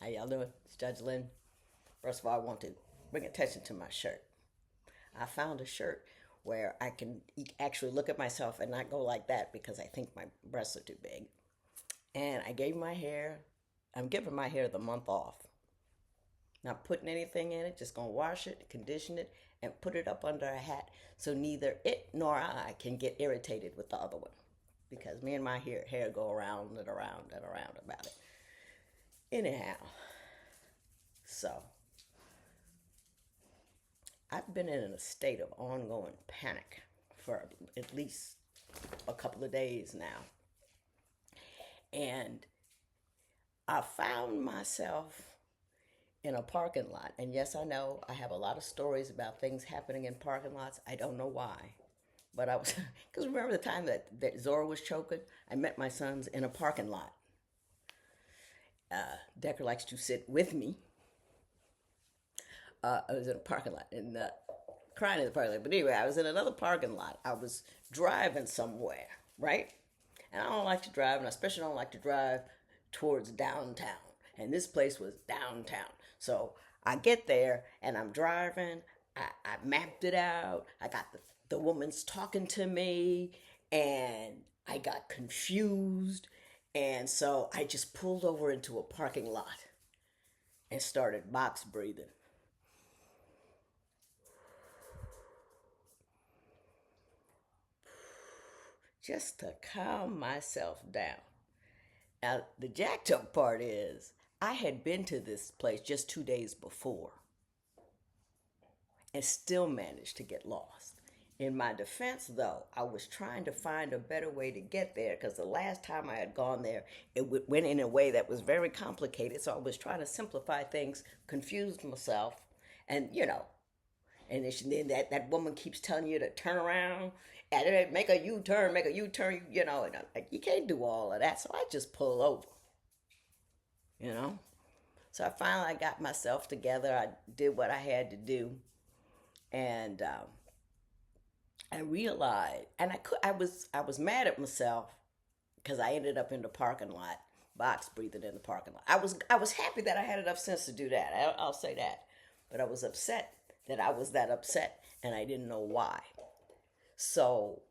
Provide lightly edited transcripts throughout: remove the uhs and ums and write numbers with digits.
How y'all doing? It's Judge Lynn. First of all, I want to bring attention to my shirt. I found a shirt where I can actually look at myself and not go like that because I think my breasts are too big. And I'm giving my hair the month off. Not putting anything in it, just gonna wash it, condition it, and put it up under a hat so neither it nor I can get irritated with the other one. Because me and my hair go around and around and around about it. Anyhow, so I've been in a state of ongoing panic for at least a couple of days now. And I found myself in a parking lot. And yes, I know I have a lot of stories about things happening in parking lots. I don't know why. But I was, because remember the time that Zora was choking? I met my sons in a parking lot. Decker likes to sit with me. I was in a parking lot and crying in the parking lot. But anyway, I was in another parking lot. I was driving somewhere, right? And I don't like to drive, and I especially don't like to drive towards downtown. And this place was downtown. So I get there and I'm driving. I mapped it out. I got the woman's talking to me, and I got confused. And so I just pulled over into a parking lot and started box breathing. Just to calm myself down. Now, the jacked up part is I had been to this place just 2 days before and still managed to get lost. In my defense, though, I was trying to find a better way to get there because the last time I had gone there, it went in a way that was very complicated. So I was trying to simplify things, confused myself, and and then that woman keeps telling you to turn around and make a U-turn, and you can't do all of that. So I just pull over, you know. So I finally got myself together. I did what I had to do, and I realized, and I was mad at myself because I ended up in the parking lot, box breathing in the parking lot. I was happy that I had enough sense to do that. I'll say that, but I was upset that I was that upset, and I didn't know why. So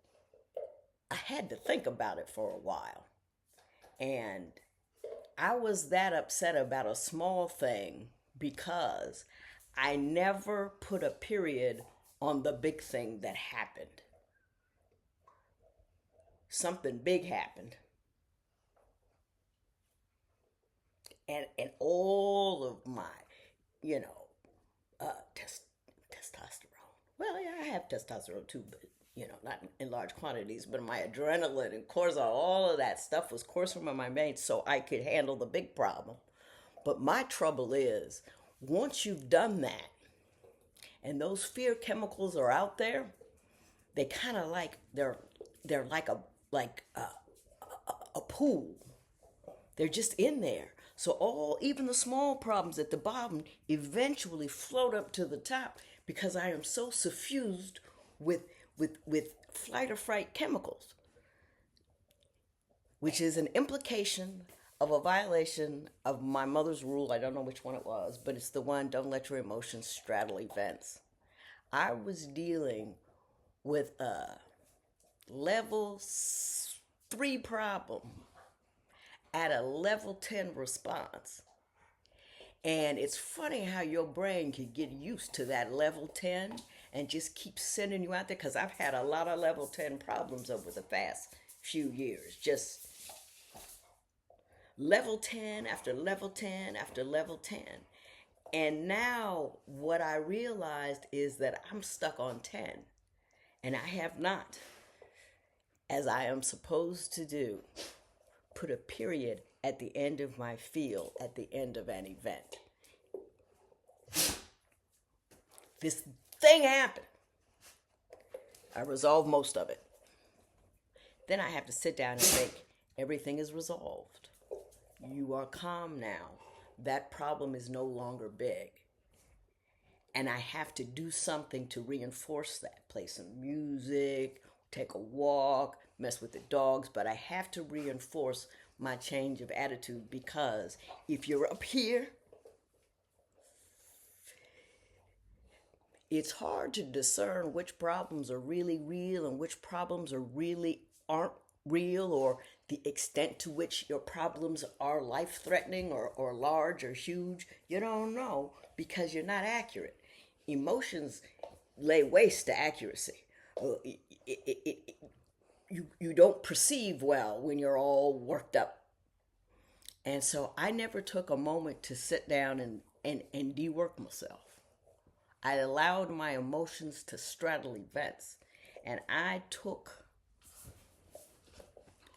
I had to think about it for a while, and I was that upset about a small thing because I never put a period on the big thing that happened. Something big happened, and all of my, you know, testosterone. Well, yeah, I have testosterone too, but not in large quantities. But my adrenaline and cortisol, all of that stuff was coursing from my veins, so I could handle the big problem. But my trouble is, once you've done that, and those fear chemicals are out there, they kind of they're like a pool. They're just in there. So even the small problems at the bottom eventually float up to the top because I am so suffused with flight or fright chemicals, which is an implication of a violation of my mother's rule. I don't know which one it was, but it's the one: don't let your emotions straddle events. I was dealing with a level 3 problem at a level 10 response. And it's funny how your brain can get used to that level 10 and just keep sending you out there, because I've had a lot of level 10 problems over the past few years. Just level 10 after level 10 after level 10. And now what I realized is that I'm stuck on 10, and I have not, as I am supposed to do, put a period at the end of my field, at the end of an event. This thing happened. I resolved most of it. Then I have to sit down and think, everything is resolved. You are calm now. That problem is no longer big. And I have to do something to reinforce that. Play some music, take a walk, mess with the dogs, but I have to reinforce my change of attitude, because if you're up here it's hard to discern which problems are really real and which problems are really aren't real, or the extent to which your problems are life threatening or large or huge. You don't know because you're not accurate. Emotions lay waste to accuracy. You don't perceive well when you're all worked up. And so I never took a moment to sit down and de-work myself. I allowed my emotions to straddle events. And I took,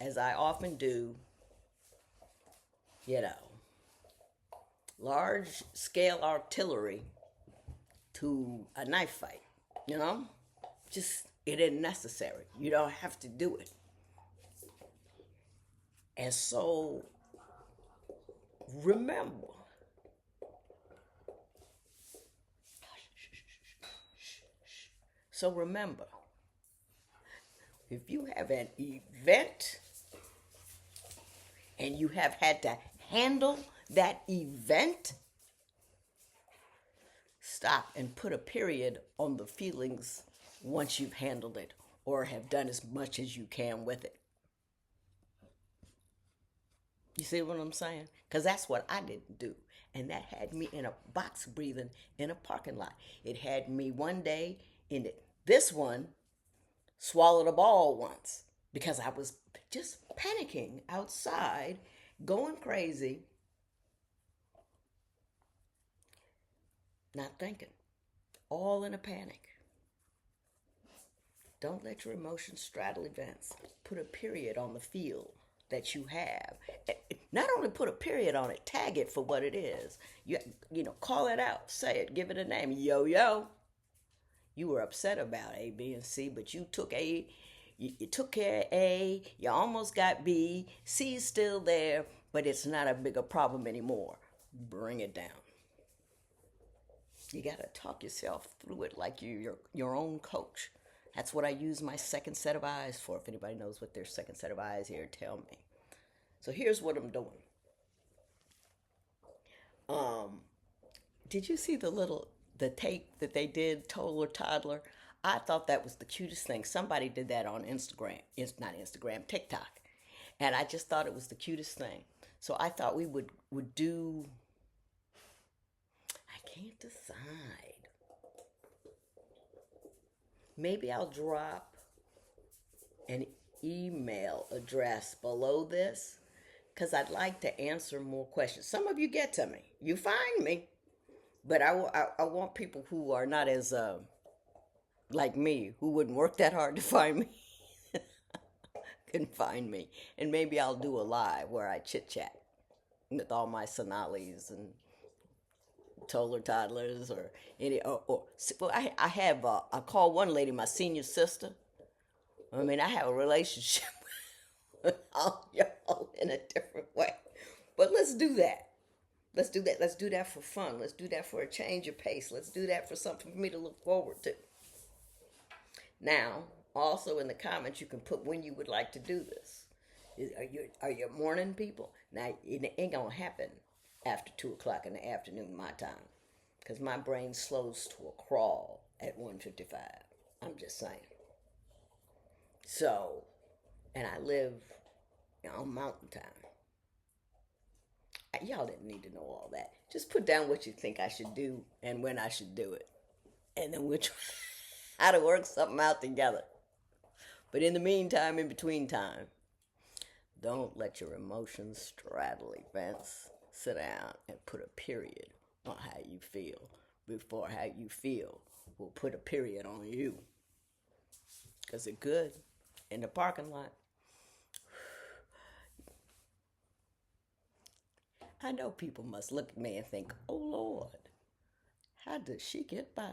as I often do, you know, large scale artillery to a knife fight. You know? Just, it isn't necessary. You don't have to do it. And so, remember, if you have an event and you have had to handle that event, stop and put a period on the feelings once you've handled it or have done as much as you can with it. You see what I'm saying? Because that's what I didn't do. And that had me in a box breathing in a parking lot. It had me one day in it. This one swallowed a ball once because I was just panicking outside, going crazy, not thinking, all in a panic. Don't let your emotions straddle events. Put a period on the field that you have. Not only put a period on it, tag it for what it is. You know, call it out, say it, give it a name. Yo, yo. You were upset about A, B, and C, but you took A, you took care of A, you almost got B, C is still there, but it's not a bigger problem anymore. Bring it down. You got to talk yourself through it like you're your own coach. That's what I use my second set of eyes for. If anybody knows what their second set of eyes here, tell me. So here's what I'm doing. Um, did you see the tape that they did, Toddler Toddler? I thought that was the cutest thing. Somebody did that on Instagram. It's not Instagram, TikTok. And I just thought it was the cutest thing. So I thought we would do, I can't decide. Maybe I'll drop an email address below this because I'd like to answer more questions. Some of you get to me. You find me. But I want people who are not as, like me, who wouldn't work that hard to find me, can find me. And maybe I'll do a live where I chit chat with all my Sonalis and toddler toddlers or any, well, I have, I call one lady my senior sister. I mean, I have a relationship with all y'all in a different way. But let's do that. Let's do that. Let's do that for fun. Let's do that for a change of pace. Let's do that for something for me to look forward to. Now, also in the comments, you can put when you would like to do this. Are you morning people? Now, it ain't gonna happen after 2 o'clock in the afternoon my time, because my brain slows to a crawl at 1:55. I'm just saying. So, and I live on mountain time. Y'all didn't need to know all that. Just put down what you think I should do and when I should do it. And then we'll try how to work something out together. But in the meantime, in between time, don't let your emotions straddle events. Sit down and put a period on how you feel before how you feel will put a period on you. Because it could in the parking lot. I know people must look at me and think, oh Lord, how does she get by?